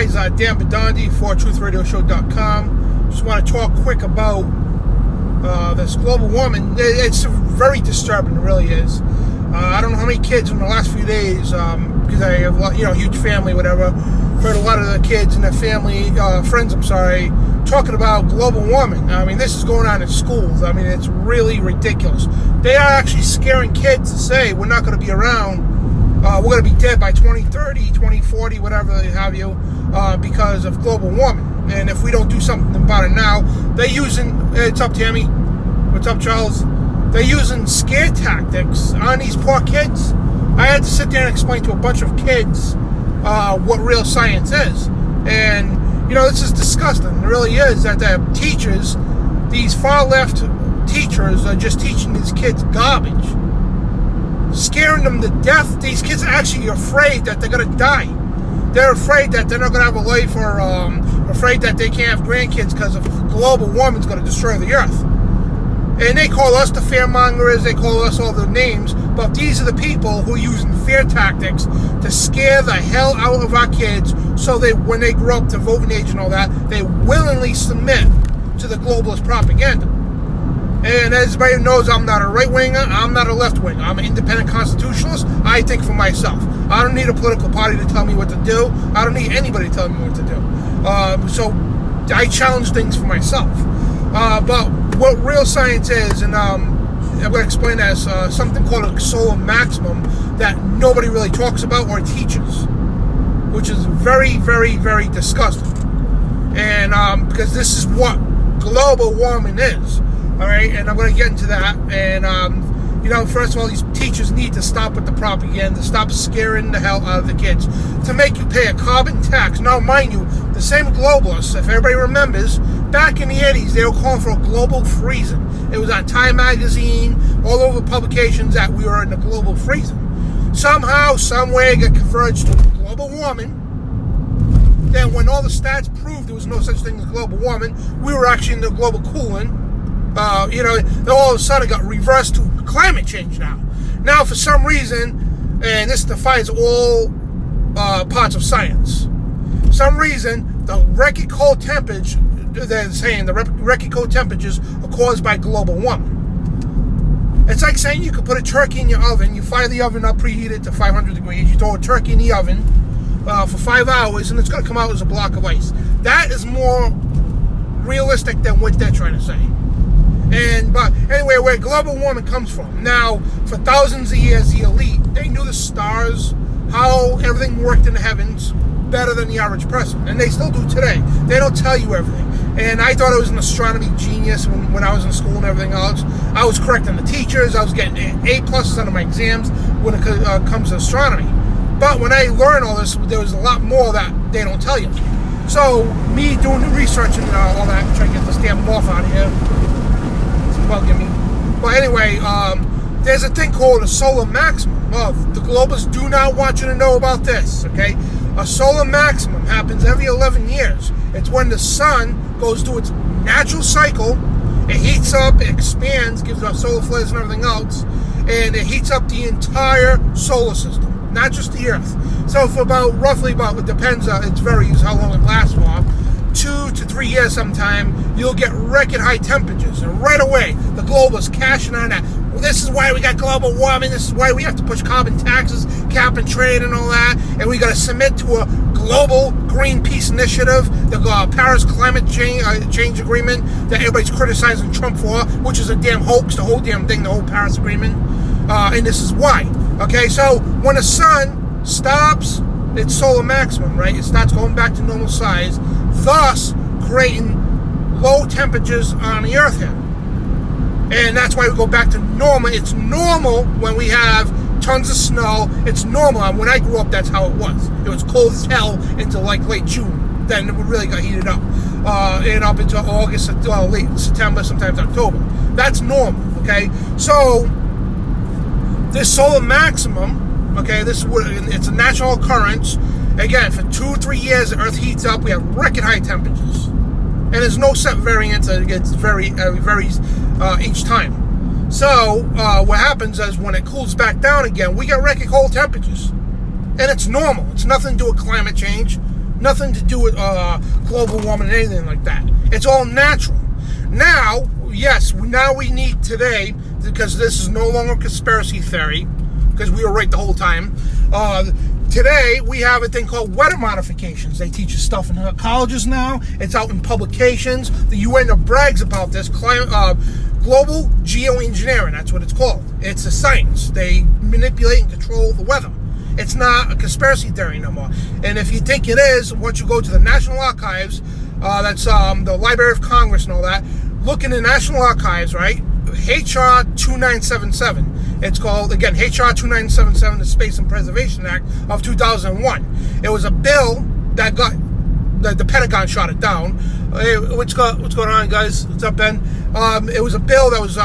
guys, Dan Bidondi for TruthRadioShow.com. Just want to talk quick about this global warming. It's very disturbing, it really is. I don't know how many kids in the last few days, because I have a huge family, whatever, heard a lot of the kids and their family, friends, talking about global warming. I mean, this is going on in schools. I mean, it's really ridiculous. They are actually scaring kids to say we're not going to be around. We're going to be dead by 2030, 2040, whatever they have you, because of global warming. And if we don't do something about it now, they're using, it's up, Tammy. What's up, Charles? They're using scare tactics on these poor kids. I had to sit there and explain to a bunch of kids what real science is. And, this is disgusting. It really is that the teachers, these far-left teachers, are just teaching these kids garbage. Scaring them to death. These kids are actually afraid that they're going to die. They're afraid that they're not going to have a life, or afraid that they can't have grandkids because of global warming is going to destroy the earth. And they call us the fearmongers, they call us all the names, but these are the people who are using fear tactics to scare the hell out of our kids, so they, when they grow up to voting age and all that, they willingly submit to the globalist propaganda. And as everybody knows, I'm not a right-winger, I'm not a left-winger. I'm an independent constitutionalist. I think for myself. I don't need a political party to tell me what to do. I don't need anybody telling me what to do. So I challenge things for myself. But what real science is, and I'm going to explain as something called a solar maximum that nobody really talks about or teaches, which is very, very, very disgusting. And because this is what global warming is. All right, and I'm going to get into that. And, first of all, these teachers need to stop with the propaganda, stop scaring the hell out of the kids, to make you pay a carbon tax. Now, mind you, the same globalists, if everybody remembers, back in the 80s, they were calling for a global freezing. It was on Time magazine, all over publications, that we were in a global freezing. Somehow, someway, it got converged to global warming. Then when all the stats proved there was no such thing as global warming, we were actually in the global cooling. Then all of a sudden it got reversed to climate change now. Now, for some reason, and this defies all parts of science, for some reason, the record cold temperatures, they're saying the record cold temperatures are caused by global warming. It's like saying you could put a turkey in your oven, you fire the oven up, preheat it to 500 degrees, you throw a turkey in the oven for 5 hours, and it's going to come out as a block of ice. That is more realistic than what they're trying to say. But anyway, where global warming comes from. Now, for thousands of years, the elite, they knew the stars, how everything worked in the heavens better than the average person. And they still do today. They don't tell you everything. And I thought I was an astronomy genius when I was in school and everything else. I was correcting the teachers. I was getting A+ on my exams when it comes to astronomy. But when I learned all this, there was a lot more that they don't tell you. So, me doing the research and all that, trying to get this damn moth out of here. Bugging me. But anyway, there's a thing called a solar maximum. Well, the globalists do not want you to know about this, okay? A solar maximum happens every 11 years. It's when the sun goes through its natural cycle. It heats up, it expands, gives off solar flares and everything else, and it heats up the entire solar system, not just the Earth. So for roughly about, it depends, it varies how long it lasts for, 2 to 3 years sometime, you'll get record high temperatures. And right away, the globalists cashing on that. Well, this is why we got global warming. This is why we have to push carbon taxes, cap and trade and all that. And we got to submit to a global green peace initiative, the Paris climate change agreement that everybody's criticizing Trump for, which is a damn hoax, the whole damn thing, the whole Paris agreement. And this is why. Okay, so when the sun stops its solar maximum, right, it starts going back to normal size, thus creating low temperatures on the earth here. And that's why we go back to normal. It's normal when we have tons of snow. It's normal. And when I grew up, that's how it was. It was cold as hell until like late June. Then it really got heated up. And up until August, late September, sometimes October. That's normal, okay? So, this solar maximum, okay, it's a natural occurrence. Again, for 2 or 3 years, the Earth heats up. We have record high temperatures, and there's no set variance. It varies each time. So what happens is when it cools back down again, we get record cold temperatures, and it's normal. It's nothing to do with climate change. Nothing to do with global warming or anything like that. It's all natural. Now, yes, now we need today, because this is no longer conspiracy theory, because we were right the whole time. Today, we have a thing called weather modifications. They teach us stuff in colleges now. It's out in publications. The UN brags about this. Global geoengineering, that's what it's called. It's a science. They manipulate and control the weather. It's not a conspiracy theory no more. And if you think it is, once you go to the National Archives, that's the Library of Congress and all that, look in the National Archives, right? HR 2977. It's called, again, HR 2977, the Space and Preservation Act of 2001. It was a bill that got, the Pentagon shot it down. Hey, what's going on, guys? What's up, Ben? It was a bill that was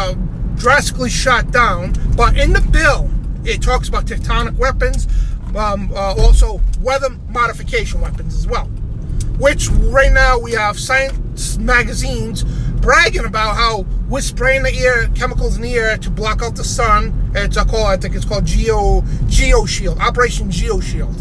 drastically shot down, but in the bill, it talks about tectonic weapons, also weather modification weapons as well. Which right now we have science magazines bragging about how we're spraying the air, chemicals in the air to block out the sun. It's called, I think it's called Geo Shield, Operation Geo Shield.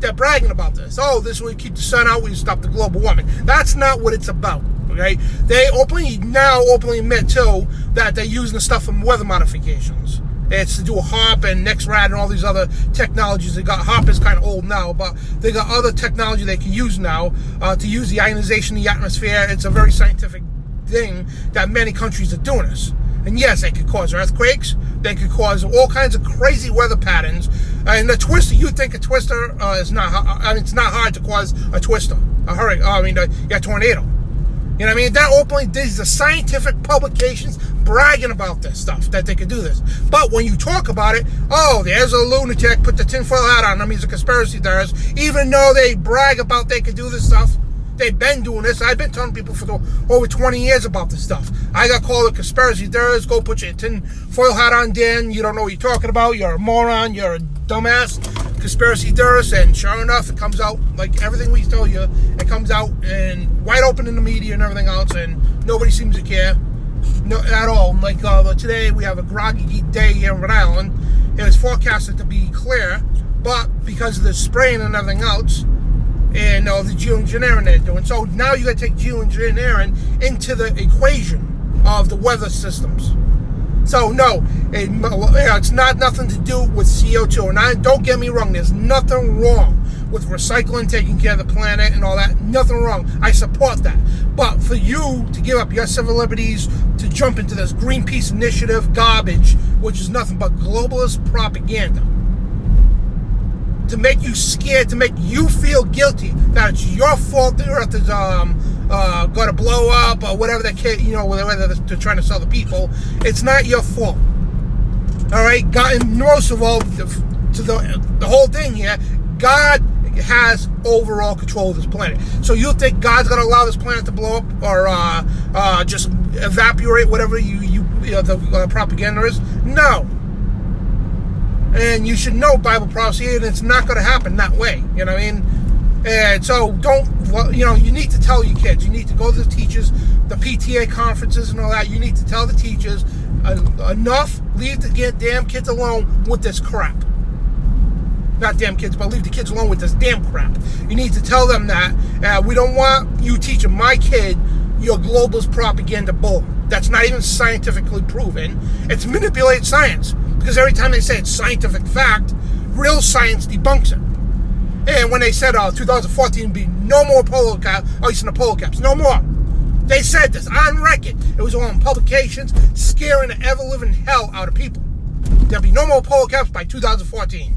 They're bragging about this. Oh, this will keep the sun out, we stop the global warming. That's not what it's about. Okay, they openly admit too that they're using the stuff from weather modifications. It's to do with HARP and NextRad and all these other technologies. They got HARP is kind of old now, but they got other technology they can use now to use the ionization of the atmosphere. It's a very scientific thing that many countries are doing this. And yes, they could cause earthquakes. They could cause all kinds of crazy weather patterns. And the twister, you think a twister is not? I mean, it's not hard to cause a twister, a hurricane. A tornado. You know what I mean? That openly, these are scientific publications bragging about this stuff, that they could do this. But when you talk about it, oh, there's a lunatic, put the tinfoil hat on them, he's a conspiracy theorist. Even though they brag about they could do this stuff, they've been doing this. I've been telling people for over 20 years about this stuff. I got called a conspiracy theorist. Go put your tinfoil hat on, Dan. You don't know what you're talking about. You're a moron. You're a dumbass conspiracy theorist. And sure enough, it comes out like everything we tell you. It comes out and wide open in the media and everything else, and nobody seems to care. No, at all. Like today, we have a groggy day here in Rhode Island. It was forecasted to be clear, but because of the spraying and everything else, and the geoengineering they're doing. So now you got to take geoengineering into the equation of the weather systems. So no, it's not nothing to do with CO2. And don't get me wrong, there's nothing wrong with recycling, taking care of the planet and all that. Nothing wrong. I support that. But for you to give up your civil liberties to jump into this Greenpeace initiative garbage, which is nothing but globalist propaganda, to make you scared, to make you feel guilty that it's your fault the earth is going to blow up or whatever whatever they're trying to sell the people. It's not your fault. All right, God, and most of all, the whole thing here, God has overall control of this planet. So you think God's going to allow this planet to blow up or just evaporate, whatever the propaganda is? No. And you should know Bible prophecy, and it's not going to happen that way. You know what I mean? And so you need to tell your kids. You need to go to the teachers, the PTA conferences and all that. You need to tell the teachers enough. Leave the damn kids alone with this crap. Not damn kids, but leave the kids alone with this damn crap. You need to tell them that we don't want you teaching my kid your globalist propaganda bull. That's not even scientifically proven. It's manipulated science. Because every time they say it's scientific fact, real science debunks it. And when they said 2014 would be no more ice in the polar caps, no more. They said this on record. It was all in publications, scaring the ever-living hell out of people. There'll be no more polar caps by 2014.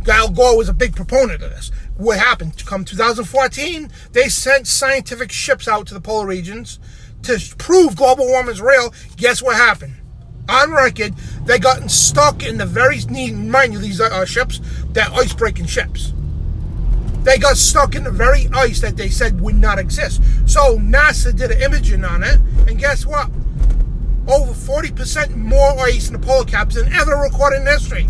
Al Gore was a big proponent of this. What happened? Come 2014, they sent scientific ships out to the polar regions to prove global warming is real. Guess what happened? On record, they got stuck in the very, mind you, these ships, they're ice-breaking ships. They got stuck in the very ice that they said would not exist. So NASA did an imaging on it, and guess what? Over 40% more ice in the polar caps than ever recorded in history.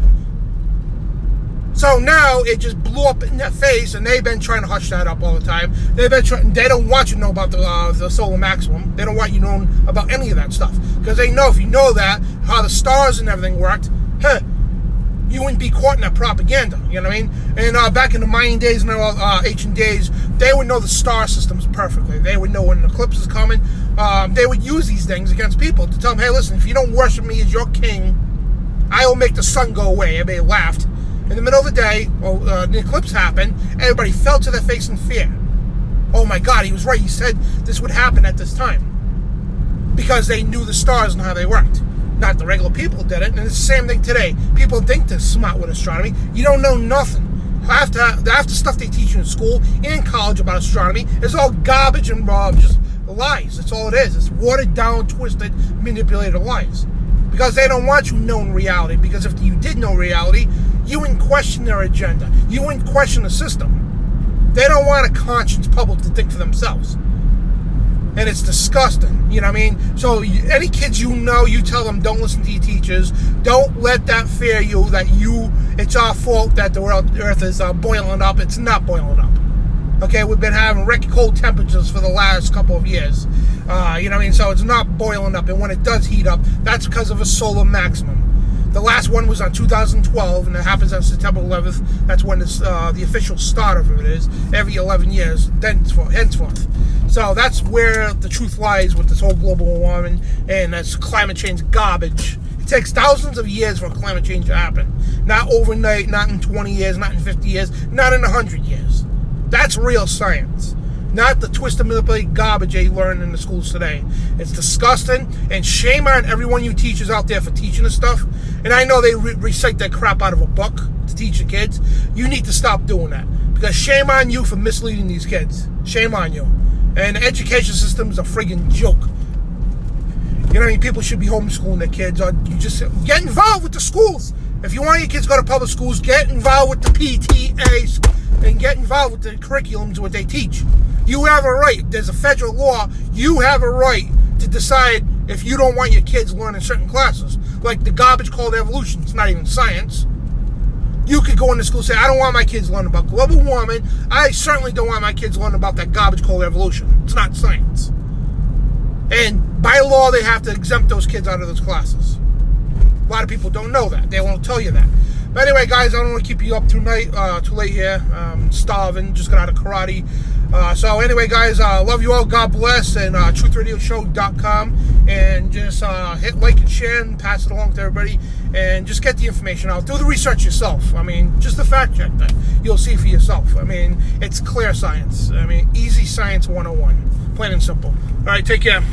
So now it just blew up in their face, and they've been trying to hush that up all the time. They don't want you to know about the solar maximum. They don't want you to know about any of that stuff, because they know if you know that, how the stars and everything worked, you wouldn't be caught in that propaganda. You know what I mean? And back in the Mayan days and ancient days, they would know the star systems perfectly. They would know when an eclipse is coming. They would use these things against people to tell them, hey, listen, if you don't worship me as your king, I will make the sun go away. Everybody laughed. In the middle of the day, the eclipse happened. Everybody fell to their face in fear. Oh my God, he was right. He said this would happen at this time. Because they knew the stars and how they worked. Not the regular people did it. And it's the same thing today. People think they're smart with astronomy. You don't know nothing. Half the stuff they teach you in school and college about astronomy is all garbage and just lies. That's all it is. It's watered down, twisted, manipulated lies. Because they don't want you knowing reality. Because if you did know reality, you wouldn't question their agenda. You wouldn't question the system. They don't want a conscious public to think for themselves. And it's disgusting, you know what I mean? So any kids you know, you tell them don't listen to your teachers. Don't let that fear you that it's our fault that the earth is boiling up. It's not boiling up. Okay, we've been having record cold temperatures for the last couple of years. You know what I mean? So it's not boiling up. And when it does heat up, that's because of a solar maximum. The last one was on 2012, and it happens on September 11th. That's when it's, the official start of it is, every 11 years, henceforth. So that's where the truth lies with this whole global warming and this climate change garbage. It takes thousands of years for climate change to happen. Not overnight, not in 20 years, not in 50 years, not in 100 years. That's real science. Not the twisted, manipulated garbage they learn in the schools today. It's disgusting, and shame on everyone you teachers out there for teaching this stuff. And I know they recite that crap out of a book to teach the kids. You need to stop doing that. Because shame on you for misleading these kids. Shame on you. And the education system is a friggin' joke. You know what I mean? People should be homeschooling their kids, or you just get involved with the schools. If you want your kids to go to public schools, get involved with the PTAs and get involved with the curriculums, what they teach. You have a right. There's a federal law. You have a right to decide if you don't want your kids learning certain classes. Like the garbage called evolution. It's not even science. You could go into school and say, I don't want my kids learning about global warming. I certainly don't want my kids learning about that garbage called evolution. It's not science. And by law, they have to exempt those kids out of those classes. A lot of people don't know that. They won't tell you that. But anyway, guys, I don't want to keep you up too late here. Starving. Just got out of karate. So anyway, guys, love you all. God bless. And truthradioshow.com. And just hit like and share and pass it along to everybody. And just get the information out. Do the research yourself. I mean, just the fact check that. You'll see for yourself. I mean, it's clear science. I mean, easy science 101. Plain and simple. All right, take care.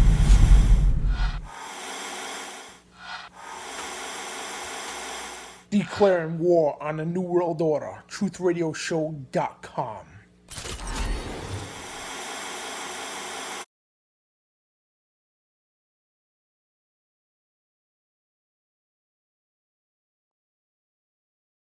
Declaring war on the New World Order. TruthRadioShow.com.